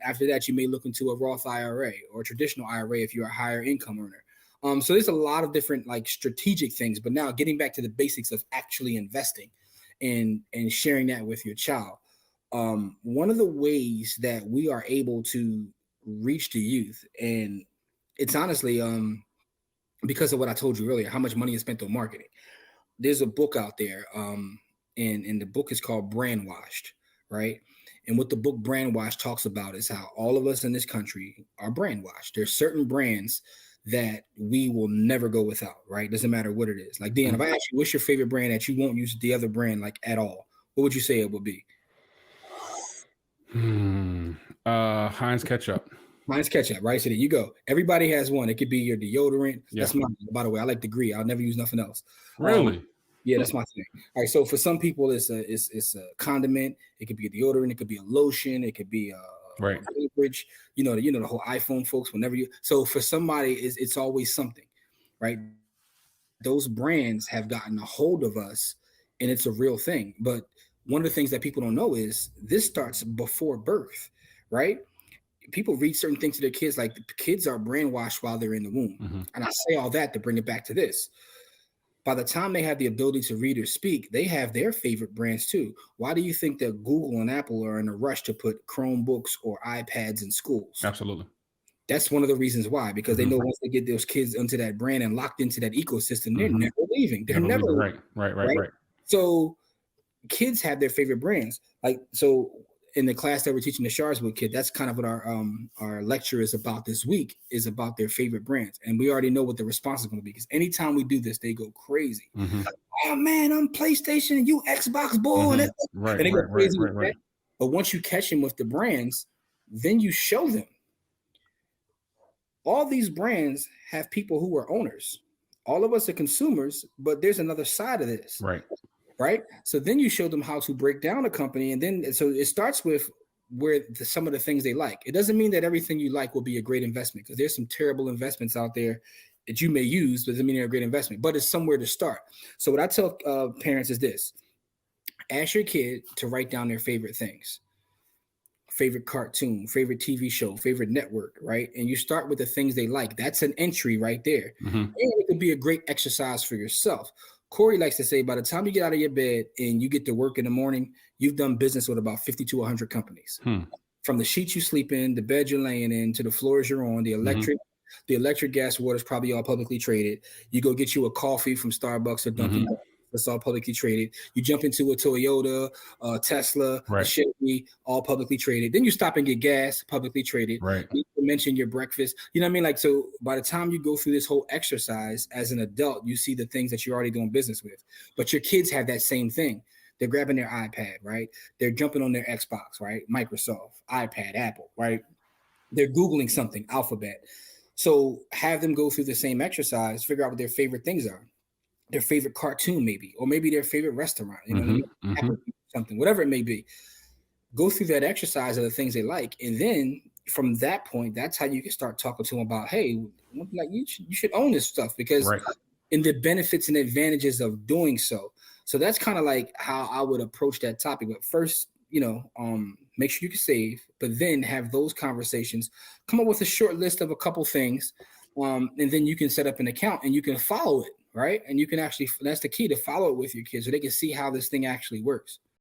After that, you may look into a Roth IRA or a traditional IRA if you're a higher income earner. So there's a lot of different like strategic things. But now getting back to the basics of actually investing and sharing that with your child. One of the ways that we are able to reach the youth, and it's honestly because of what I told you earlier, how much money is spent on marketing. There's a book out there, and the book is called Brandwashed, right? And what the book Brandwashed talks about is how all of us in this country are brandwashed. There's certain brands that we will never go without, right? Doesn't matter what it is. Like, Dan, if I ask you what's your favorite brand that you won't use the other brand like at all, what would you say it would be? Heinz ketchup. Mine's ketchup, right? So there you go. Everybody has one. It could be your deodorant. Yeah. That's mine. By the way, I like Degree. I'll never use nothing else. Really? Yeah, that's my thing. All right. So for some people, it's a condiment. It could be a deodorant. It could be a lotion. It could be a Right. beverage. You know the whole iPhone folks. Whenever you so for somebody, it's always something, right? Those brands have gotten a hold of us, and it's a real thing. But one of the things that people don't know is this starts before birth, right? People read certain things to their kids, like the kids are brainwashed while they're in the womb. And I say all that to bring it back to this. By the time they have the ability to read or speak, they have their favorite brands too. Why do you think that Google and Apple are in a rush to put Chromebooks or iPads in schools? Absolutely. That's one of the reasons why, because they know once they get those kids into that brand and locked into that ecosystem, they're never leaving. They're never leaving. Right. So kids have their favorite brands. Like, so in the class that we're teaching the Sharswood kid, that's kind of what our lecture is about this week, is about their favorite brands. And we already know what the response is going to be, because anytime we do this, they go crazy. Oh man, I'm PlayStation and you Xbox boy. And they go crazy with that. But once you catch them with the brands, then you show them. All these brands have people who are owners. All of us are consumers, but there's another side of this. Right. So then you show them how to break down a company. And then so it starts with some of the things they like. It doesn't mean that everything you like will be a great investment, because there's some terrible investments out there that you may use, but doesn't mean they're a great investment, but it's somewhere to start. So what I tell parents is this: ask your kid to write down their favorite things. Favorite cartoon, favorite TV show, favorite network, right? And you start with the things they like. That's an entry right there. And it could be a great exercise for yourself. Corey likes to say, by the time you get out of your bed and you get to work in the morning, you've done business with about 50 to 100 companies. From the sheets you sleep in, the bed you're laying in, to the floors you're on, the electric, gas, water is probably all publicly traded. You go get you a coffee from Starbucks or Dunkin'. That's all publicly traded. You jump into a Toyota, Tesla, a Chevy, all publicly traded. Then you stop and get gas, publicly traded. You mention your breakfast. You know what I mean? Like, so by the time you go through this whole exercise as an adult, you see the things that you're already doing business with. But your kids have that same thing. They're grabbing their iPad, right? They're jumping on their Xbox, right? Microsoft, iPad, Apple, right? They're Googling something, Alphabet. So have them go through the same exercise, figure out what their favorite things are. Their favorite cartoon, maybe, or maybe their favorite restaurant, something, whatever it may be. Go through that exercise of the things they like, and then from that point, that's how you can start talking to them about, hey, like you should own this stuff, because in the benefits and advantages of doing so. So that's kind of like how I would approach that topic. But first, make sure you can save, but then have those conversations. Come up with a short list of a couple things, and then you can set up an account and you can follow it. Right. And you can actually, that's the key, to follow it with your kids so they can see how this thing actually works.